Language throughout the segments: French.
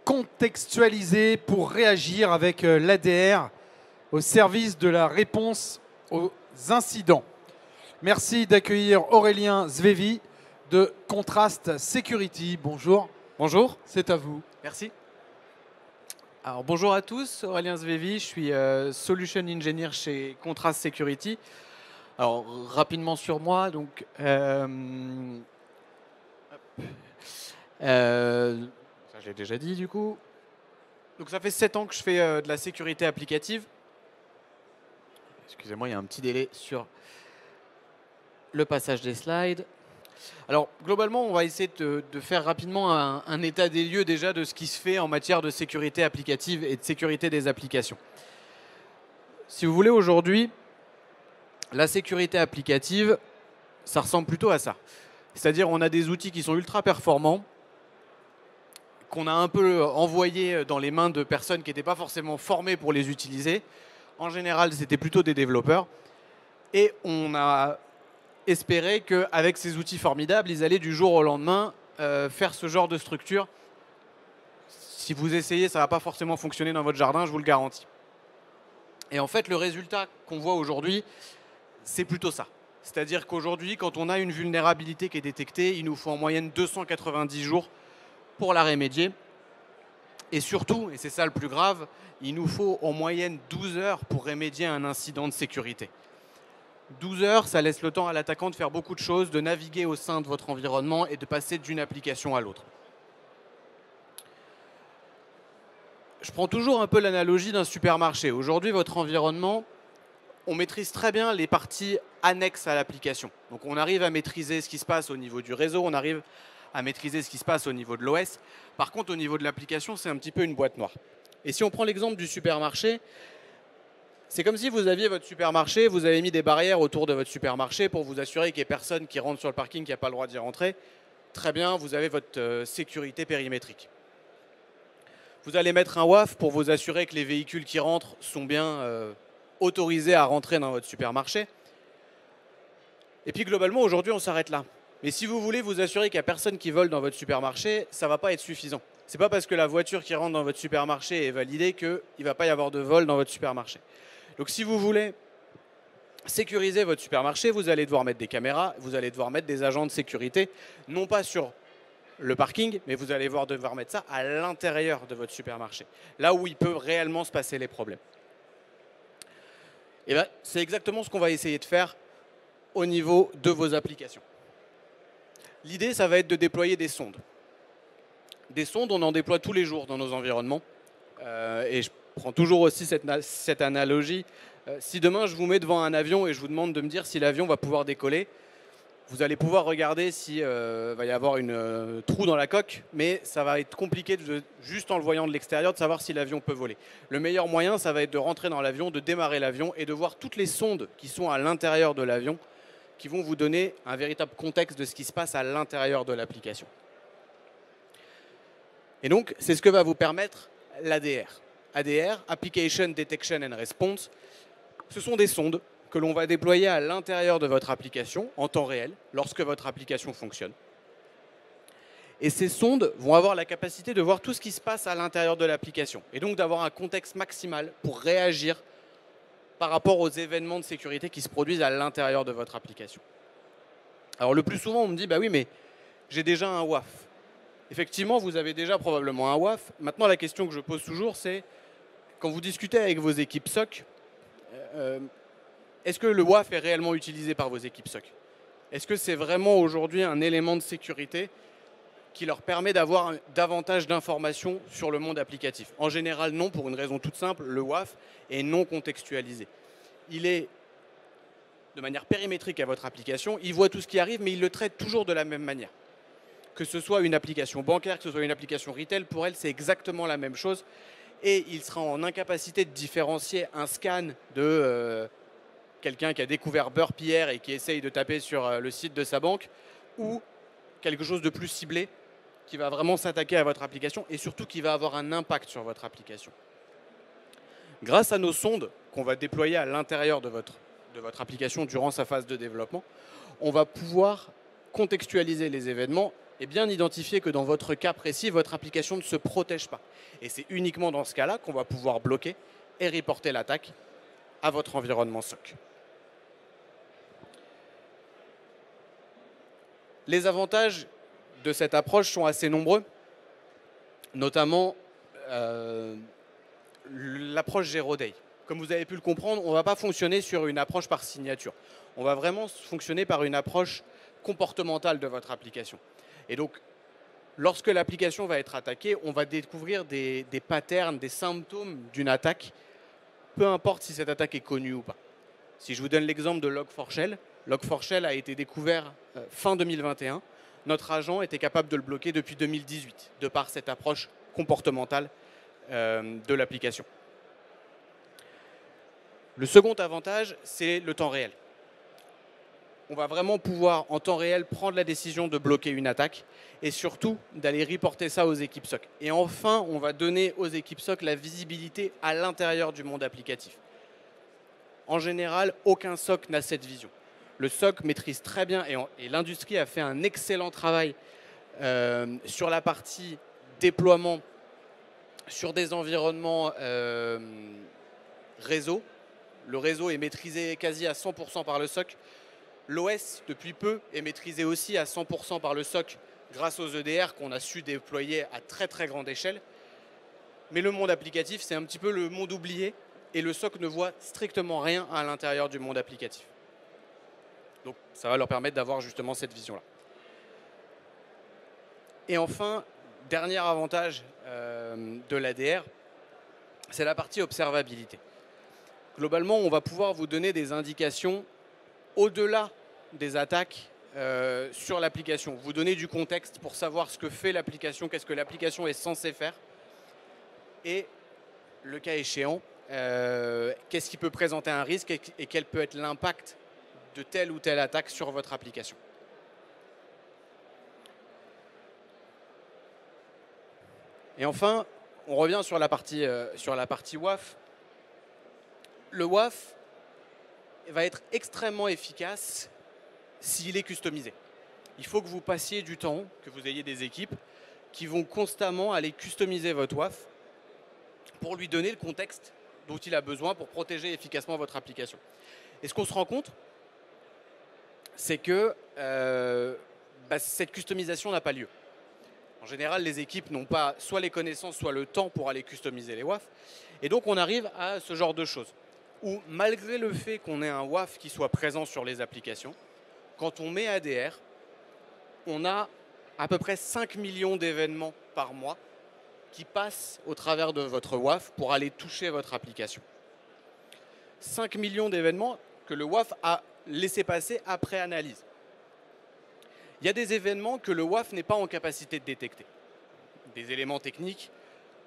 contextualiser pour réagir avec l'ADR au service de la réponse aux incidents. Merci d'accueillir Aurélien Zwevi de Contrast Security. Bonjour. Bonjour. C'est à vous. Merci. Alors bonjour à tous, Aurélien Zwevi, je suis Solution Engineer chez Contrast Security. Alors rapidement sur moi, donc ça j'ai déjà dit du coup. Donc ça fait 7 ans que je fais de la sécurité applicative. Excusez-moi, il y a un petit délai sur le passage des slides. Alors globalement, on va essayer de faire rapidement un état des lieux déjà de ce qui se fait en matière de sécurité applicative et de sécurité des applications. Si vous voulez, aujourd'hui, la sécurité applicative, ça ressemble plutôt à ça. C'est-à-dire on a des outils qui sont ultra performants, qu'on a un peu envoyés dans les mains de personnes qui n'étaient pas forcément formées pour les utiliser. En général, c'était plutôt des développeurs. Et on a espéré qu'avec ces outils formidables, ils allaient du jour au lendemain faire ce genre de structure. Si vous essayez, ça ne va pas forcément fonctionner dans votre jardin, je vous le garantis. Et en fait, le résultat qu'on voit aujourd'hui, c'est plutôt ça. C'est-à-dire qu'aujourd'hui, quand on a une vulnérabilité qui est détectée, il nous faut en moyenne 290 jours pour la remédier. Et surtout, et c'est ça le plus grave, il nous faut en moyenne 12 heures pour remédier à un incident de sécurité. 12 heures, ça laisse le temps à l'attaquant de faire beaucoup de choses, de naviguer au sein de votre environnement et de passer d'une application à l'autre. Je prends toujours un peu l'analogie d'un supermarché. Aujourd'hui, votre environnement, on maîtrise très bien les parties annexes à l'application. Donc on arrive à maîtriser ce qui se passe au niveau du réseau, on arrive à maîtriser ce qui se passe au niveau de l'OS. Par contre, au niveau de l'application, c'est un petit peu une boîte noire. Et si on prend l'exemple du supermarché, c'est comme si vous aviez votre supermarché, vous avez mis des barrières autour de votre supermarché pour vous assurer qu'il n'y ait personne qui rentre sur le parking qui n'a pas le droit d'y rentrer. Très bien, vous avez votre sécurité périmétrique. Vous allez mettre un WAF pour vous assurer que les véhicules qui rentrent sont bien autorisés à rentrer dans votre supermarché. Et puis globalement, aujourd'hui, on s'arrête là. Mais si vous voulez vous assurer qu'il n'y a personne qui vole dans votre supermarché, ça ne va pas être suffisant. Ce n'est pas parce que la voiture qui rentre dans votre supermarché est validée qu'il ne va pas y avoir de vol dans votre supermarché. Donc si vous voulez sécuriser votre supermarché, vous allez devoir mettre des caméras, vous allez devoir mettre des agents de sécurité, non pas sur le parking, mais vous allez devoir mettre ça à l'intérieur de votre supermarché, là où il peut réellement se passer les problèmes. Et bien, c'est exactement ce qu'on va essayer de faire au niveau de vos applications. L'idée, ça va être de déployer des sondes. Des sondes, on en déploie tous les jours dans nos environnements. Et je prends toujours aussi cette analogie. Si demain, je vous mets devant un avion et je vous demande de me dire si l'avion va pouvoir décoller, vous allez pouvoir regarder s'il va y avoir une trou dans la coque, mais ça va être compliqué, juste en le voyant de l'extérieur, de savoir si l'avion peut voler. Le meilleur moyen, ça va être de rentrer dans l'avion, de démarrer l'avion et de voir toutes les sondes qui sont à l'intérieur de l'avion, qui vont vous donner un véritable contexte de ce qui se passe à l'intérieur de l'application. Et donc, c'est ce que va vous permettre l'ADR. ADR, Application Detection and Response, ce sont des sondes que l'on va déployer à l'intérieur de votre application en temps réel, lorsque votre application fonctionne. Et ces sondes vont avoir la capacité de voir tout ce qui se passe à l'intérieur de l'application, et donc d'avoir un contexte maximal pour réagir par rapport aux événements de sécurité qui se produisent à l'intérieur de votre application. Alors le plus souvent, on me dit, bah oui, mais j'ai déjà un WAF. Effectivement, vous avez déjà probablement un WAF. Maintenant, la question que je pose toujours, c'est, quand vous discutez avec vos équipes SOC, est-ce que le WAF est réellement utilisé par vos équipes SOC? Est-ce que c'est vraiment aujourd'hui un élément de sécurité qui leur permet d'avoir davantage d'informations sur le monde applicatif? En général, non, pour une raison toute simple, le WAF est non contextualisé. Il est de manière périmétrique à votre application, il voit tout ce qui arrive, mais il le traite toujours de la même manière. Que ce soit une application bancaire, que ce soit une application retail, pour elle, c'est exactement la même chose. Et il sera en incapacité de différencier un scan de quelqu'un qui a découvert Burp hier et qui essaye de taper sur le site de sa banque, ou quelque chose de plus ciblé qui va vraiment s'attaquer à votre application et surtout qui va avoir un impact sur votre application. Grâce à nos sondes qu'on va déployer à l'intérieur de votre application durant sa phase de développement, on va pouvoir contextualiser les événements et bien identifier que dans votre cas précis, votre application ne se protège pas. Et c'est uniquement dans ce cas-là qu'on va pouvoir bloquer et reporter l'attaque à votre environnement SOC. Les avantages de cette approche sont assez nombreux, notamment l'approche Zero Day. Comme vous avez pu le comprendre, on ne va pas fonctionner sur une approche par signature. On va vraiment fonctionner par une approche comportementale de votre application. Et donc, lorsque l'application va être attaquée, on va découvrir des patterns, des symptômes d'une attaque, peu importe si cette attaque est connue ou pas. Si je vous donne l'exemple de Log4Shell, Log4Shell a été découvert fin 2021. Notre agent était capable de le bloquer depuis 2018, de par cette approche comportementale de l'application. Le second avantage, c'est le temps réel. On va vraiment pouvoir, en temps réel, prendre la décision de bloquer une attaque et surtout d'aller reporter ça aux équipes SOC. Et enfin, on va donner aux équipes SOC la visibilité à l'intérieur du monde applicatif. En général, aucun SOC n'a cette vision. Le SOC maîtrise très bien, et l'industrie a fait un excellent travail sur la partie déploiement, sur des environnements réseau. Le réseau est maîtrisé quasi à 100% par le SOC. L'OS, depuis peu, est maîtrisé aussi à 100% par le SOC grâce aux EDR qu'on a su déployer à très très grande échelle. Mais le monde applicatif, c'est un petit peu le monde oublié et le SOC ne voit strictement rien à l'intérieur du monde applicatif. Donc ça va leur permettre d'avoir justement cette vision-là. Et enfin, dernier avantage de l'ADR, c'est la partie observabilité. Globalement, on va pouvoir vous donner des indications au-delà des attaques sur l'application. Vous donner du contexte pour savoir ce que fait l'application, qu'est-ce que l'application est censée faire. Et le cas échéant, qu'est-ce qui peut présenter un risque et quel peut être l'impact de telle ou telle attaque sur votre application. Et enfin, on revient sur la partie WAF. Le WAF va être extrêmement efficace s'il est customisé. Il faut que vous passiez du temps, que vous ayez des équipes qui vont constamment aller customiser votre WAF pour lui donner le contexte dont il a besoin pour protéger efficacement votre application. Et ce qu'on se rend compte, c'est que cette customisation n'a pas lieu. En général, les équipes n'ont pas soit les connaissances, soit le temps pour aller customiser les WAF. Et donc, on arrive à ce genre de choses, où malgré le fait qu'on ait un WAF qui soit présent sur les applications, quand on met ADR, on a à peu près 5 millions d'événements par mois qui passent au travers de votre WAF pour aller toucher votre application. 5 millions d'événements que le WAF a laissé passer après analyse. Il y a des événements que le WAF n'est pas en capacité de détecter. Des éléments techniques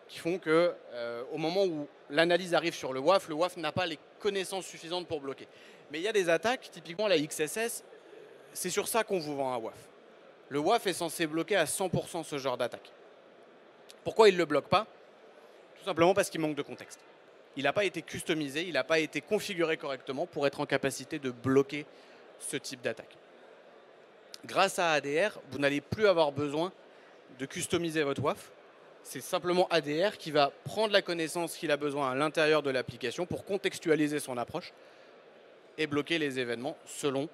qui font que, au moment où l'analyse arrive sur le WAF n'a pas les connaissances suffisantes pour bloquer. Mais il y a des attaques, typiquement la XSS, c'est sur ça qu'on vous vend un WAF. Le WAF est censé bloquer à 100% ce genre d'attaque. Pourquoi il ne le bloque pas? Tout simplement parce qu'il manque de contexte. Il n'a pas été customisé, il n'a pas été configuré correctement pour être en capacité de bloquer ce type d'attaque. Grâce à ADR, vous n'allez plus avoir besoin de customiser votre WAF. C'est simplement ADR qui va prendre la connaissance qu'il a besoin à l'intérieur de l'application pour contextualiser son approche et bloquer les événements selon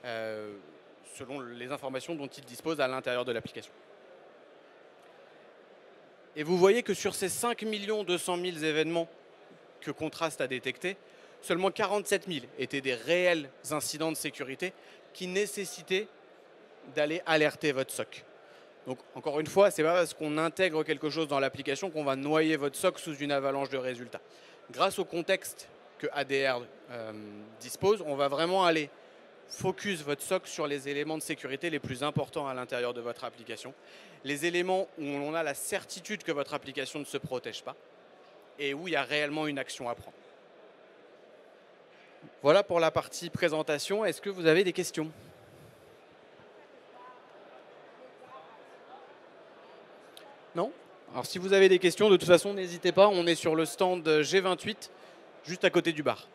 les informations dont il dispose à l'intérieur de l'application. Et vous voyez que sur ces 5 200 000 événements que Contrast a détectés, seulement 47 000 étaient des réels incidents de sécurité qui nécessitaient d'aller alerter votre SOC. Donc, encore une fois, ce n'est pas parce qu'on intègre quelque chose dans l'application qu'on va noyer votre SOC sous une avalanche de résultats. Grâce au contexte que ADR dispose, on va vraiment aller focus votre SOC sur les éléments de sécurité les plus importants à l'intérieur de votre application. Les éléments où on a la certitude que votre application ne se protège pas et où il y a réellement une action à prendre. Voilà pour la partie présentation. Est-ce que vous avez des questions ? Non ? Alors si vous avez des questions, de toute façon, n'hésitez pas. On est sur le stand G28, juste à côté du bar.